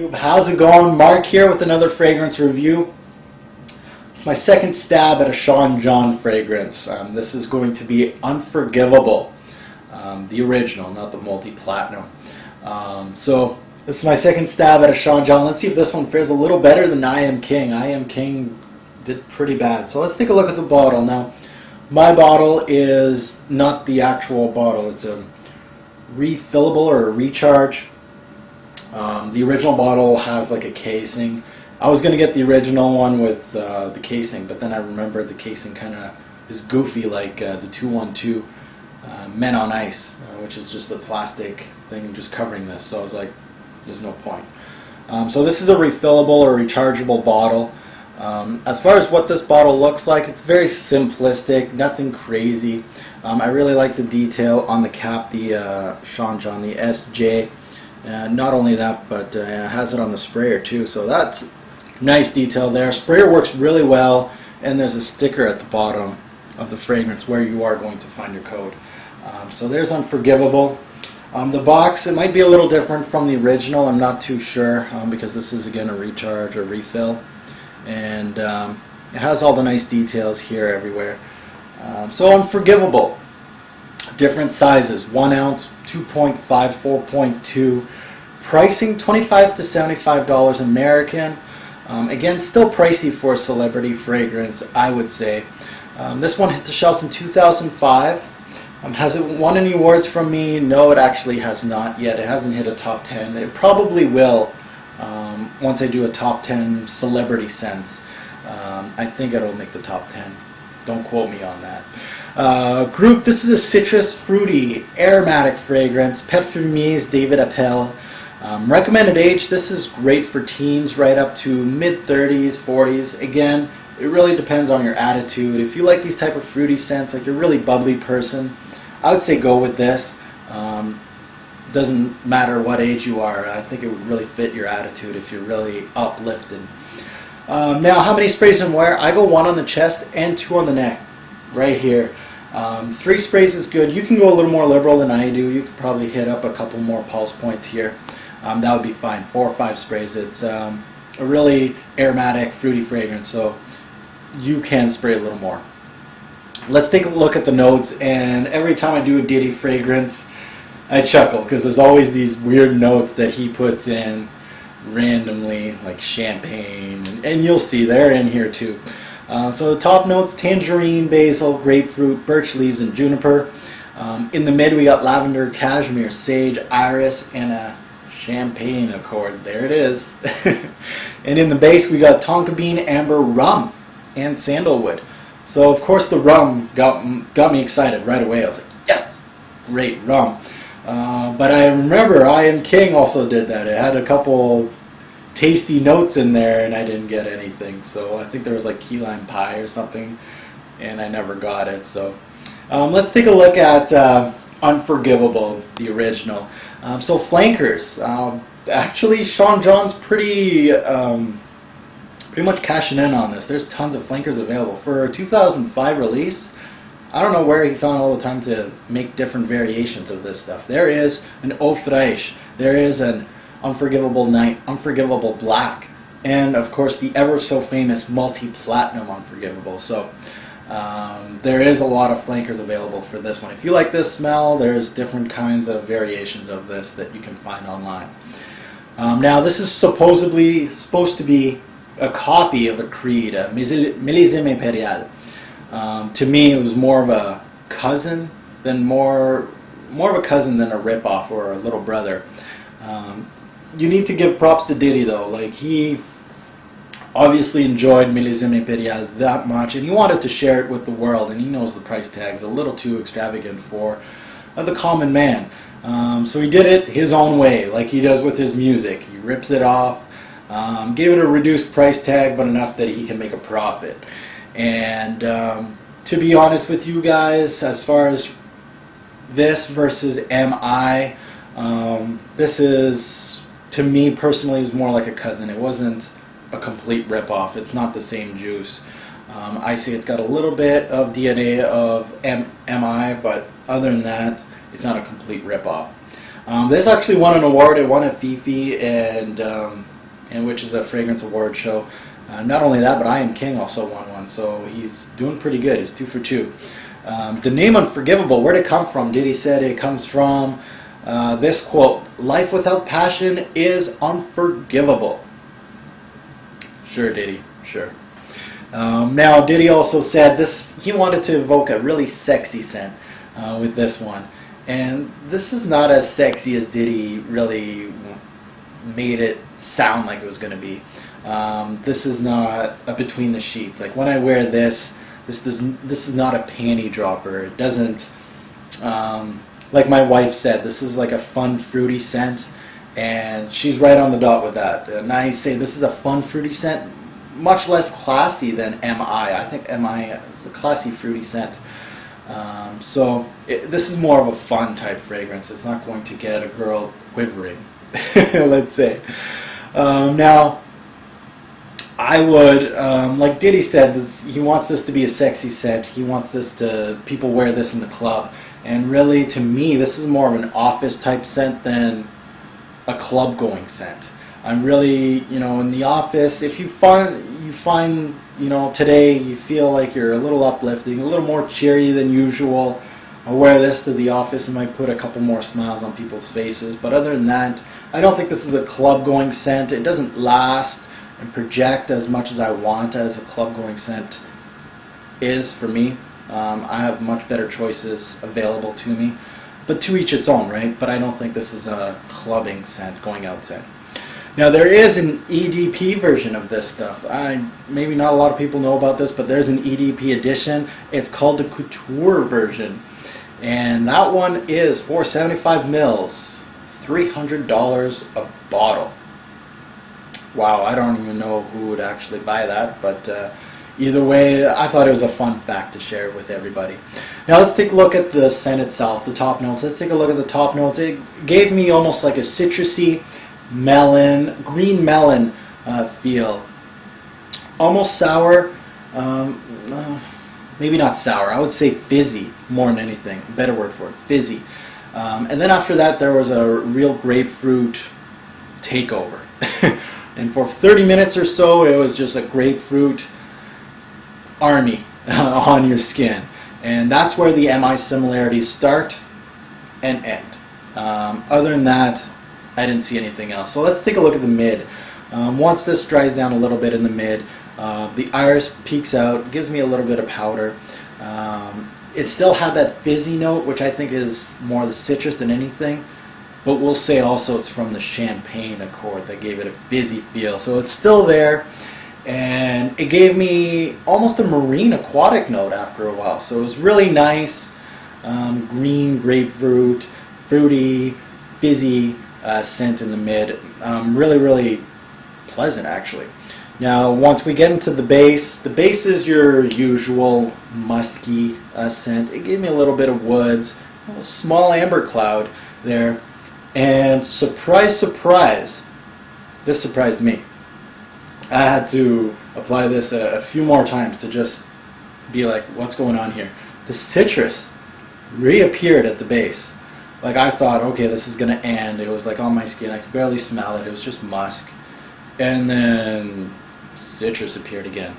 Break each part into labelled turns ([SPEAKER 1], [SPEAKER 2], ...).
[SPEAKER 1] YouTube? How's it going? Mark here with another fragrance review. It's my second stab at a Sean John fragrance. This is going to be Unforgiveable, the original, not the multi-platinum. So this is my second stab at a Sean John. Let's see if this one fares a little better than I Am King. I Am King did pretty bad. So let's take a look at the bottle. Now, my bottle is not the actual bottle. It's a refillable or a recharge. The original bottle has like a casing. I was going to get the original one with the casing, but then I remembered the casing kind of is goofy like the 212 Men on Ice, which is just a plastic thing just covering this. So I was like, there's no point. So this is a refillable or rechargeable bottle. As far as what this bottle looks like, it's very simplistic, nothing crazy. I really like the detail on the cap, the Sean John, the SJ. Not only that, but it has it on the sprayer too, so that's nice detail there. Sprayer works really well, and there's a sticker at the bottom of the fragrance where you are going to find your code. So there's Unforgivable. The box, it might be a little different from the original, I'm not too sure, because this is again a recharge or refill. And it has all the nice details here everywhere. So Unforgivable. Different sizes, 1 ounce, 2.5, 4.2. Pricing $25 to $75 American. Again, still pricey for a celebrity fragrance, I would say. This one hit the shelves in 2005. Has it won any awards from me? No, it actually has not yet. It hasn't hit a top 10. It probably will once I do a top 10 celebrity scents. I think it'll make the top 10. Don't quote me on that. Group, this is a citrus, fruity, aromatic fragrance. Parfumées David Appel. Recommended age, this is great for teens right up to mid-30s, 40s. Again, it really depends on your attitude. If you like these type of fruity scents, like you're a really bubbly person, I would say go with this. Doesn't matter what age you are. I think it would really fit your attitude if you're really uplifted. Now, how many sprays and where? I go 1 on the chest and 2 on the neck, right here. 3 sprays is good. You can go a little more liberal than I do. You could probably hit up a couple more pulse points here. That would be fine. 4 or 5 sprays. It's a really aromatic, fruity fragrance, so you can spray a little more. Let's take a look at the notes, and every time I do a Diddy fragrance, I chuckle because there's always these weird notes that he puts in randomly, like champagne, and you'll see they're in here too. So the top notes: tangerine, basil, grapefruit, birch leaves, and juniper. In the mid we got lavender, cashmere, sage, iris, and a champagne accord. There it is. And in the base we got tonka bean, amber, rum, and sandalwood. So of course the rum got me excited right away. I was like, yes, great rum. But I remember I Am King also did that. It had a couple tasty notes in there, and I didn't get anything. So I think there was like key lime pie or something, and I never got it. So let's take a look at Unforgivable, the original. So flankers. Actually, Sean John's pretty much cashing in on this. There's tons of flankers available for a 2005 release. I don't know where he found all the time to make different variations of this stuff. There is an Eau Fraiche. There is an Unforgivable Night, Unforgivable Black, and of course the ever so famous multi-platinum Unforgivable. So there is a lot of flankers available for this one. If you like this smell, there's different kinds of variations of this that you can find online. Now this is supposed to be a copy of a Creed, a Millésime Impérial. To me, it was more of a cousin than more of a cousin than a ripoff or a little brother. You need to give props to Diddy though. Like, he obviously enjoyed Millésime Impérial that much, and he wanted to share it with the world. And he knows the price tag's a little too extravagant for the common man. So he did it his own way, like he does with his music. He rips it off, gave it a reduced price tag, but enough that he can make a profit. And to be honest with you guys, as far as this versus MI, this is, to me personally, is more like a cousin. It wasn't a complete rip-off. It's not the same juice. I say it's got a little bit of DNA of MI, but other than that, it's not a complete rip-off. This actually won an award. It won a Fifi, and and which is a fragrance award show. Not only that, but I Am King also won one, so he's doing pretty good. He's 2 for 2. The name Unforgiveable, where did it come from? Diddy said it comes from this quote: "Life without passion is unforgivable." Sure, Diddy, sure. Now, Diddy also said this. He wanted to evoke a really sexy scent with this one, and this is not as sexy as Diddy really made it sound like it was going to be. This is not a between the sheets. Like when I wear this is not a panty dropper. It doesn't, like my wife said, this is like a fun fruity scent, and she's right on the dot with that. And I say this is a fun fruity scent, much less classy than MI. I think MI is a classy fruity scent. This is more of a fun type fragrance. It's not going to get a girl quivering, let's say. Now, I would, like Diddy said, he wants this to be a sexy scent. He wants this to, people wear this in the club. And really, to me, this is more of an office type scent than a club going scent. I'm really, in the office, if you find, today you feel like you're a little uplifting, a little more cheery than usual, I'll wear this to the office and might put a couple more smiles on people's faces. But other than that, I don't think this is a club going scent. It doesn't last and project as much as I want as a club going scent is for me. I have much better choices available to me, but to each its own, right? But I don't think this is a clubbing scent, going out scent. Now there is an EDP version of this stuff. Maybe not a lot of people know about this, but there's an EDP edition. It's called the Couture version, and that one is for 75 mils, $300 a bottle. Wow, I don't even know who would actually buy that, but either way, I thought it was a fun fact to share with everybody. Now let's take a look at the scent itself, the top notes. Let's take a look at the top notes. It gave me almost like a citrusy melon, green melon feel. Almost sour, maybe not sour, I would say fizzy more than anything. Better word for it, fizzy. And then after that there was a real grapefruit takeover. And for 30 minutes or so, it was just a grapefruit army on your skin. And that's where the MI similarities start and end. Other than that, I didn't see anything else. So let's take a look at the mid. Once this dries down a little bit in the mid, the iris peeks out, gives me a little bit of powder. It still had that fizzy note, which I think is more the citrus than anything. But we'll say also it's from the champagne accord that gave it a fizzy feel. So it's still there, and it gave me almost a marine aquatic note after a while. So it was really nice, green grapefruit, fruity, fizzy scent in the mid. Really, really pleasant actually. Now once we get into the base is your usual musky scent. It gave me a little bit of woods, a small amber cloud there. And surprise, surprise, this surprised me. I had to apply this a few more times to just be like, what's going on here? The citrus reappeared at the base. Like I thought, okay, this is going to end. It was like on my skin. I could barely smell it. It was just musk. And then citrus appeared again.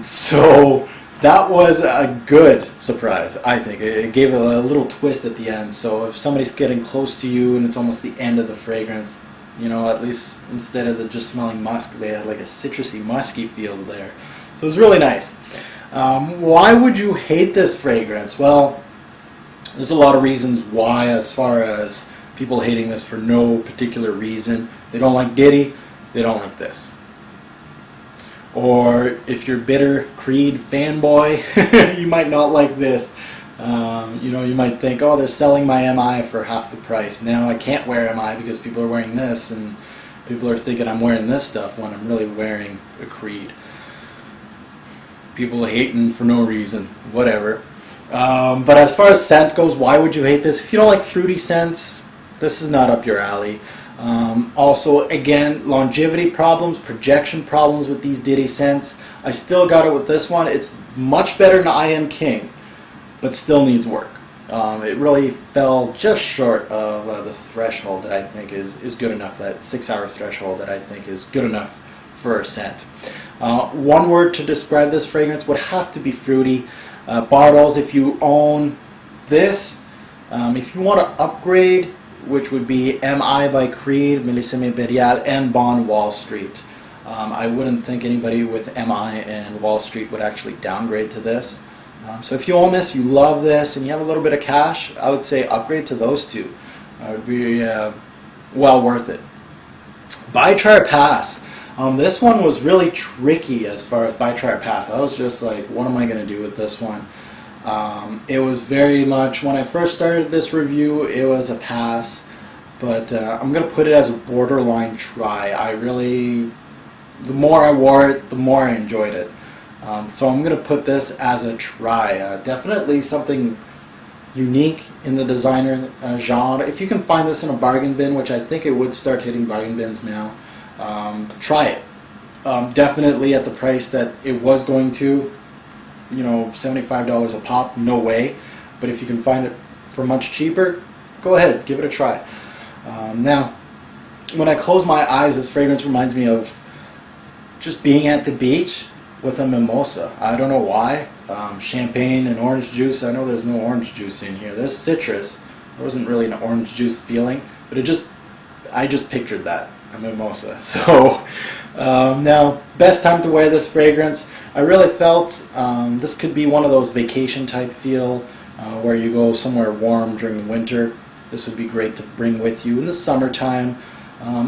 [SPEAKER 1] So that was a good surprise, I think. It gave it a little twist at the end. So if somebody's getting close to you and it's almost the end of the fragrance, at least instead of just smelling musk, they had like a citrusy, musky feel there. So it was really nice. Why would you hate this fragrance? Well, there's a lot of reasons why, as far as people hating this for no particular reason. They don't like Diddy, they don't like this. Or if you're bitter Creed fanboy, you might not like this. You might think, oh, they're selling my MI for half the price. Now I can't wear MI because people are wearing this, and people are thinking I'm wearing this stuff when I'm really wearing a Creed. People hating for no reason, whatever. But as far as scent goes, why would you hate this? If you don't like fruity scents, this is not up your alley. Also, again, longevity problems, projection problems with these Diddy scents. I still got it with this one. It's much better than I Am King, but still needs work. It really fell just short of the threshold that I think is good enough, that 6-hour threshold that I think is good enough for a scent. One word to describe this fragrance would have to be fruity. Bottles, if you own this, if you want to upgrade, which would be MI by Creed, Millésime Impérial, and Bond Wall Street. I wouldn't think anybody with MI and Wall Street would actually downgrade to this. So if you own this, you love this, and you have a little bit of cash, I would say upgrade to those two. It would be well worth it. Buy, try, or pass. This one was really tricky as far as buy, try, or pass. I was just like, what am I going to do with this one? It was very much, when I first started this review, it was a pass, but I'm going to put it as a borderline try. The more I wore it, the more I enjoyed it. So I'm going to put this as a try. Definitely something unique in the designer genre. If you can find this in a bargain bin, which I think it would start hitting bargain bins now, try it. Definitely at the price that it was going to, $75 a pop, no way. But if you can find it for much cheaper, go ahead, give it a try. Now, when I close my eyes, this fragrance reminds me of just being at the beach with a mimosa. I don't know why. Champagne and orange juice. I know there's no orange juice in here. There's citrus. There wasn't really an orange juice feeling, but I just pictured that, a mimosa. So now, best time to wear this fragrance. I really felt this could be one of those vacation type feel where you go somewhere warm during the winter. This would be great to bring with you in the summertime.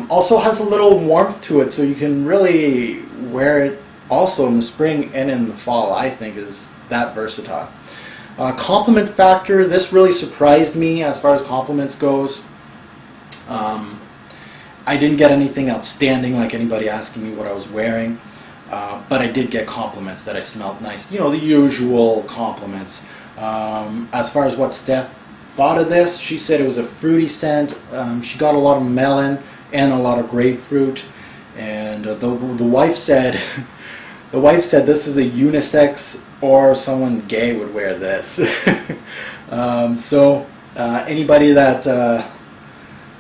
[SPEAKER 1] Also has a little warmth to it, so you can really wear it also in the spring and in the fall. I think is that versatile. Compliment factor, this really surprised me as far as compliments goes. I didn't get anything outstanding like anybody asking me what I was wearing, but I did get compliments that I smelled nice. The usual compliments. As far as what Steph thought of this, she said it was a fruity scent. She got a lot of melon and a lot of grapefruit, and the wife said this is a unisex, or someone gay would wear this. So anybody that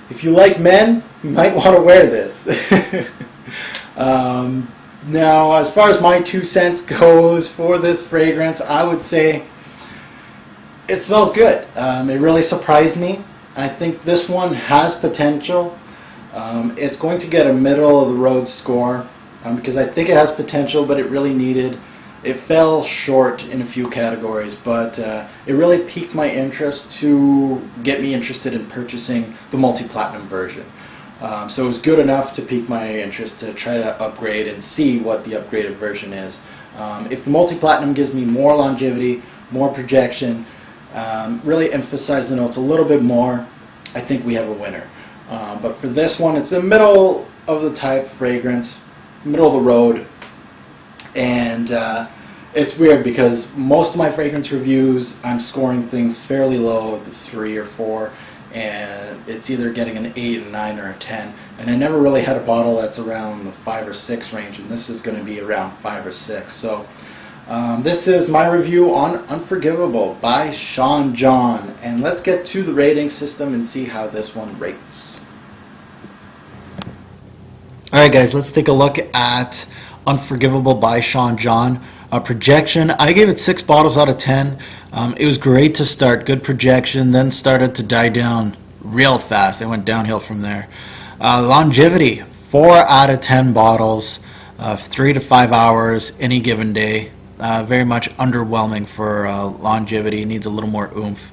[SPEAKER 1] if you like men, you might want to wear this. Now, as far as my 2 cents goes for this fragrance, I would say it smells good. It really surprised me. I think this one has potential. It's going to get a middle of the road score because I think it has potential, but it fell short in a few categories, but it really piqued my interest to get me interested in purchasing the multi-platinum version. So it was good enough to pique my interest to try to upgrade and see what the upgraded version is. If the multi-platinum gives me more longevity, more projection, really emphasize the notes a little bit more, I think we have a winner. But for this one, it's a middle of the type fragrance, middle of the road, and it's weird because most of my fragrance reviews, I'm scoring things fairly low, at the 3 or 4, and it's either getting an 8, a 9, or a 10. And I never really had a bottle that's around the 5 or 6 range, and this is going to be around 5 or 6. So this is my review on Unforgivable by Sean John, and let's get to the rating system and see how this one rates. Alright guys, let's take a look at Unforgivable by Sean John. Projection, I gave it 6 bottles out of 10. It was great to start, good projection, then started to die down real fast. It went downhill from there. Longevity, 4 out of 10 bottles, 3 to 5 hours any given day. Very much underwhelming for longevity, needs a little more oomph.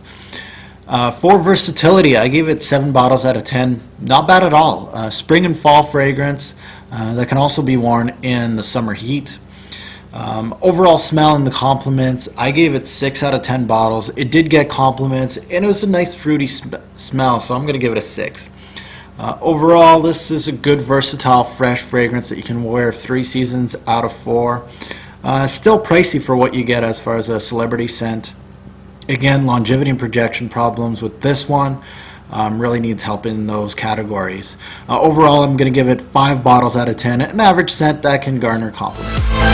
[SPEAKER 1] For versatility, I gave it 7 bottles out of 10. Not bad at all. Spring and fall fragrance that can also be worn in the summer heat. Overall smell and the compliments, I gave it 6 out of 10 bottles. It did get compliments, and it was a nice fruity smell, so I'm going to give it a 6. Overall, this is a good, versatile, fresh fragrance that you can wear 3 seasons out of 4. Still pricey for what you get as far as a celebrity scent. Again, longevity and projection problems with this one. Really needs help in those categories. Overall, I'm going to give it 5 bottles out of 10, an average scent that can garner compliments.